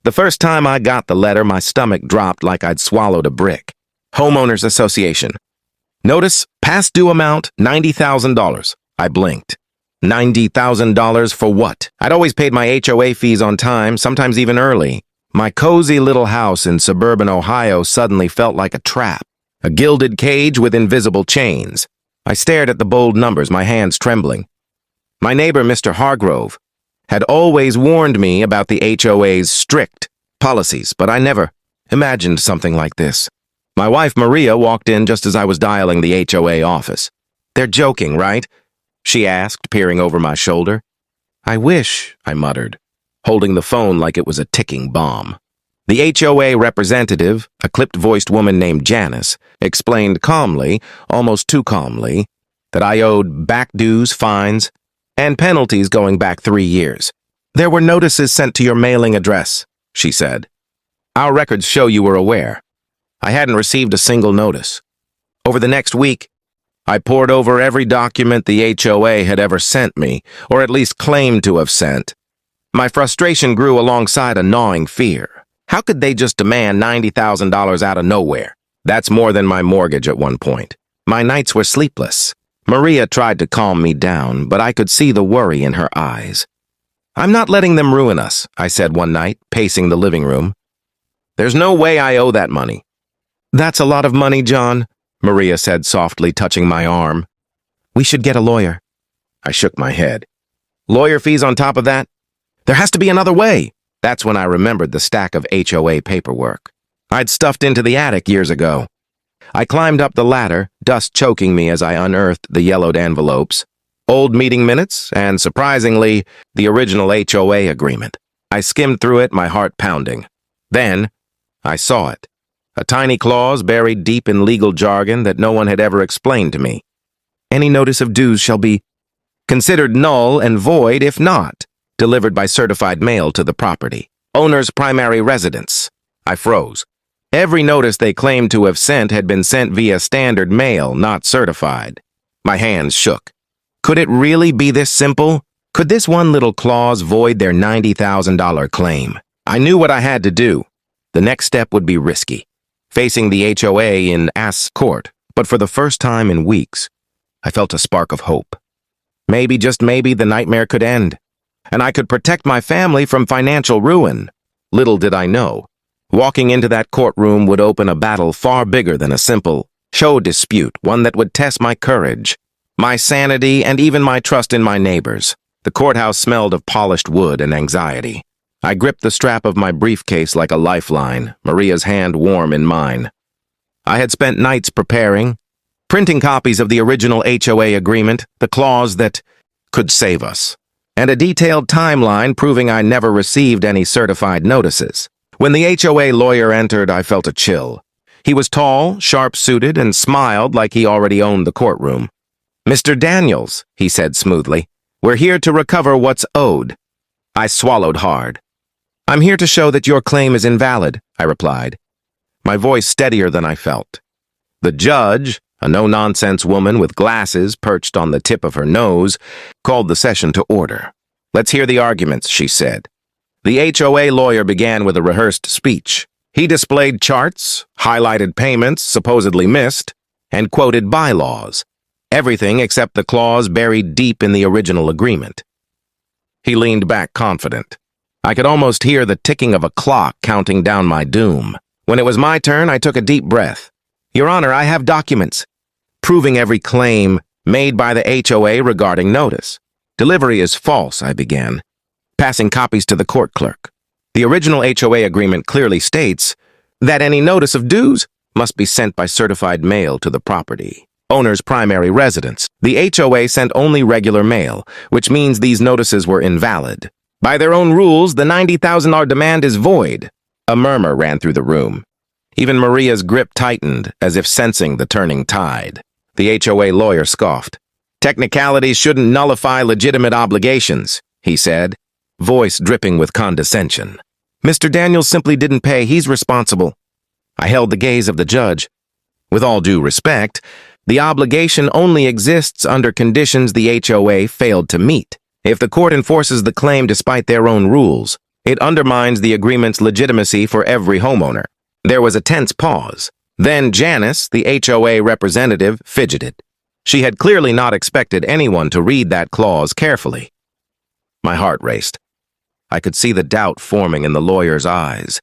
The first time I got the letter, my stomach dropped like I'd swallowed a brick. Homeowners Association. Notice, past due amount, $90,000. I blinked. $90,000 for what? I'd always paid my HOA fees on time, sometimes even early. My cozy little house in suburban Ohio suddenly felt like a trap, a gilded cage with invisible chains. I stared at the bold numbers, my hands trembling. My neighbor, Mr. Hargrove, had always warned me about the HOA's strict policies, but I never imagined something like this. My wife, Maria, walked in just as I was dialing the HOA office. "They're joking, right?" she asked, peering over my shoulder. "I wish," I muttered, holding the phone like it was a ticking bomb. The HOA representative, a clipped-voiced woman named Janice, explained calmly, almost too calmly, that I owed back dues, fines, and penalties going back 3 years. "There were notices sent to your mailing address," she said. "Our records show you were aware." I hadn't received a single notice. Over the next week, I pored over every document the HOA had ever sent me, or at least claimed to have sent. My frustration grew alongside a gnawing fear. How could they just demand $90,000 out of nowhere? That's more than my mortgage at one point. My nights were sleepless. Maria tried to calm me down, but I could see the worry in her eyes. "I'm not letting them ruin us," I said one night, pacing the living room. "There's no way I owe that money." "That's a lot of money, John," Maria said softly, touching my arm. "We should get a lawyer." I shook my head. "Lawyer fees on top of that? There has to be another way." That's when I remembered the stack of HOA paperwork I'd stuffed into the attic years ago. I climbed up the ladder, dust choking me as I unearthed the yellowed envelopes, old meeting minutes, and, surprisingly, the original HOA agreement. I skimmed through it, my heart pounding. Then, I saw it. A tiny clause buried deep in legal jargon that no one had ever explained to me. "Any notice of dues shall be considered null and void if not delivered by certified mail to the property owner's primary residence." I froze. Every notice they claimed to have sent had been sent via standard mail, not certified. My hands shook. Could it really be this simple? Could this one little clause void their $90,000 claim? I knew what I had to do. The next step would be risky, facing the HOA in ass court, but for the first time in weeks, I felt a spark of hope. Maybe, just maybe, the nightmare could end, and I could protect my family from financial ruin. Little did I know, walking into that courtroom would open a battle far bigger than a simple show dispute, one that would test my courage, my sanity, and even my trust in my neighbors. The courthouse smelled of polished wood and anxiety. I gripped the strap of my briefcase like a lifeline, Maria's hand warm in mine. I had spent nights preparing, printing copies of the original HOA agreement, the clause that could save us, and a detailed timeline proving I never received any certified notices. When the HOA lawyer entered, I felt a chill. He was tall, sharp-suited, and smiled like he already owned the courtroom. "Mr. Daniels," he said smoothly, "we're here to recover what's owed." I swallowed hard. "I'm here to show that your claim is invalid," I replied, my voice steadier than I felt. The judge, a no-nonsense woman with glasses perched on the tip of her nose, called the session to order. "Let's hear the arguments," she said. The HOA lawyer began with a rehearsed speech. He displayed charts, highlighted payments supposedly missed, and quoted bylaws. Everything except the clause buried deep in the original agreement. He leaned back confident. I could almost hear the ticking of a clock counting down my doom. When it was my turn, I took a deep breath. "Your Honor, I have documents proving every claim made by the HOA regarding notice." "Delivery is false," I began, passing copies to the court clerk. "The original HOA agreement clearly states that any notice of dues must be sent by certified mail to the property owner's primary residence. The HOA sent only regular mail, which means these notices were invalid. By their own rules, the $90,000 demand is void." A murmur ran through the room. Even Maria's grip tightened, as if sensing the turning tide. The HOA lawyer scoffed. "Technicalities shouldn't nullify legitimate obligations," he said, voice dripping with condescension. "Mr. Daniels simply didn't pay. He's responsible." I held the gaze of the judge. With all due respect, the obligation only exists under conditions the HOA failed to meet. If the court enforces the claim despite their own rules, It undermines the agreement's legitimacy for every homeowner. There was a tense pause. Then Janice, the HOA representative, fidgeted. She had clearly not expected anyone to read that clause carefully. My heart raced. I could see the doubt forming in the lawyer's eyes,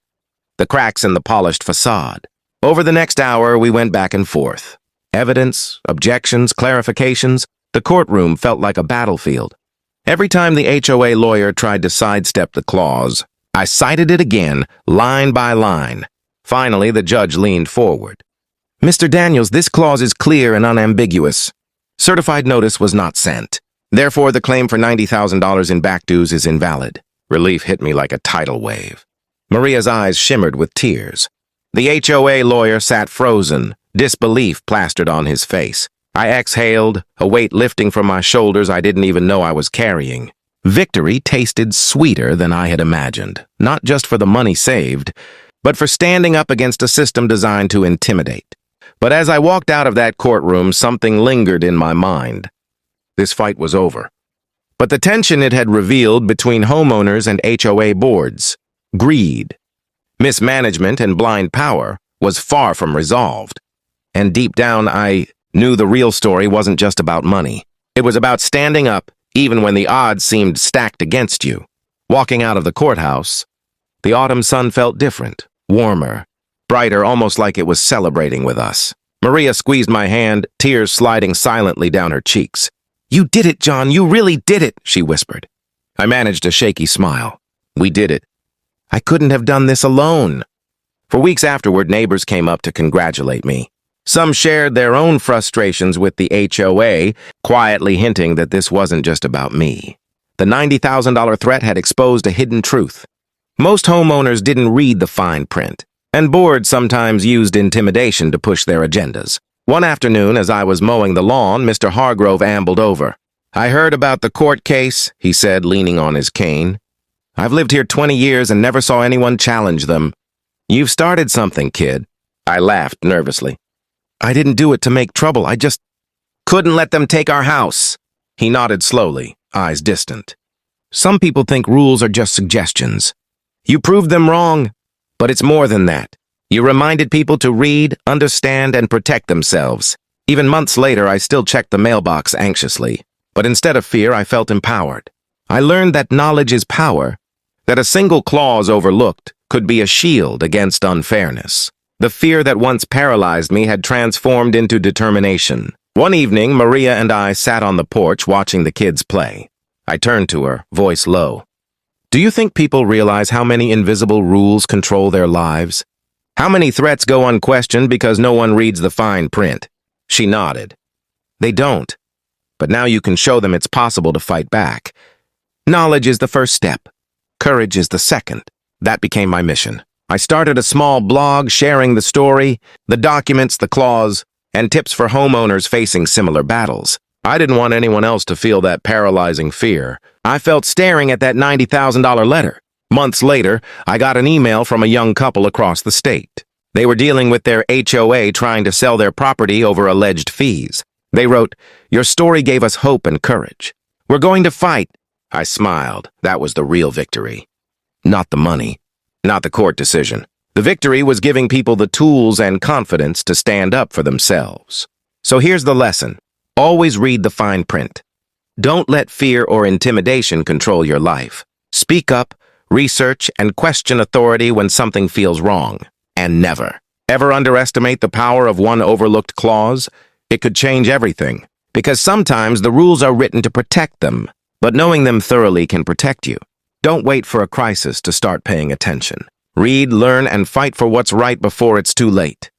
the cracks in the polished facade. Over the next hour, we went back and forth. Evidence, objections, clarifications. The courtroom felt like a battlefield. Every time the HOA lawyer tried to sidestep the clause, I cited it again, line by line. Finally, the judge leaned forward. Mr. Daniels, this clause is clear and unambiguous. Certified notice was not sent. Therefore, the claim for $90,000 in back dues is invalid. Relief hit me like a tidal wave. Maria's eyes shimmered with tears. The HOA lawyer sat frozen, disbelief plastered on his face. I exhaled, a weight lifting from my shoulders I didn't even know I was carrying. Victory tasted sweeter than I had imagined, not just for the money saved, but for standing up against a system designed to intimidate. But as I walked out of that courtroom, something lingered in my mind. This fight was over. But the tension it had revealed between homeowners and HOA boards, greed, mismanagement, and blind power, was far from resolved. And deep down, I knew the real story wasn't just about money. It was about standing up, even when the odds seemed stacked against you. Walking out of the courthouse, the autumn sun felt different, warmer, brighter, almost like it was celebrating with us. Maria squeezed my hand, tears sliding silently down her cheeks. "You did it, John, you really did it," she whispered. I managed a shaky smile. We did it. I couldn't have done this alone. For weeks afterward, neighbors came up to congratulate me. Some shared their own frustrations with the HOA, quietly hinting that this wasn't just about me. The $90,000 threat had exposed a hidden truth. Most homeowners didn't read the fine print, and boards sometimes used intimidation to push their agendas. One afternoon, as I was mowing the lawn, Mr. Hargrove ambled over. "I heard about the court case," he said, leaning on his cane. "I've lived here 20 years and never saw anyone challenge them. You've started something, kid." I laughed nervously. "I didn't do it to make trouble. I just couldn't let them take our house." He nodded slowly, eyes distant. "Some people think rules are just suggestions. You proved them wrong, but it's more than that. You reminded people to read, understand, and protect themselves. Even months later, I still checked the mailbox anxiously. But instead of fear, I felt empowered. I learned that knowledge is power, that a single clause overlooked could be a shield against unfairness. The fear that once paralyzed me had transformed into determination. One evening, Maria and I sat on the porch watching the kids play. I turned to her, voice low. "Do you think people realize how many invisible rules control their lives? How many threats go unquestioned because no one reads the fine print?" She nodded. "They don't. But now you can show them it's possible to fight back. Knowledge is the first step. Courage is the second." That became my mission. I started a small blog sharing the story, the documents, the clause, and tips for homeowners facing similar battles. I didn't want anyone else to feel that paralyzing fear. I felt staring at that $90,000 letter. Months later, I got an email from a young couple across the state. They were dealing with their HOA trying to sell their property over alleged fees. They wrote, "Your story gave us hope and courage. We're going to fight." I smiled. That was the real victory. Not the money. Not the court decision. The victory was giving people the tools and confidence to stand up for themselves. So here's the lesson. Always read the fine print. Don't let fear or intimidation control your life. Speak up, research, and question authority when something feels wrong. And never, ever underestimate the power of one overlooked clause. It could change everything. Because sometimes the rules are written to protect them, but knowing them thoroughly can protect you. Don't wait for a crisis to start paying attention. Read, learn, and fight for what's right before it's too late.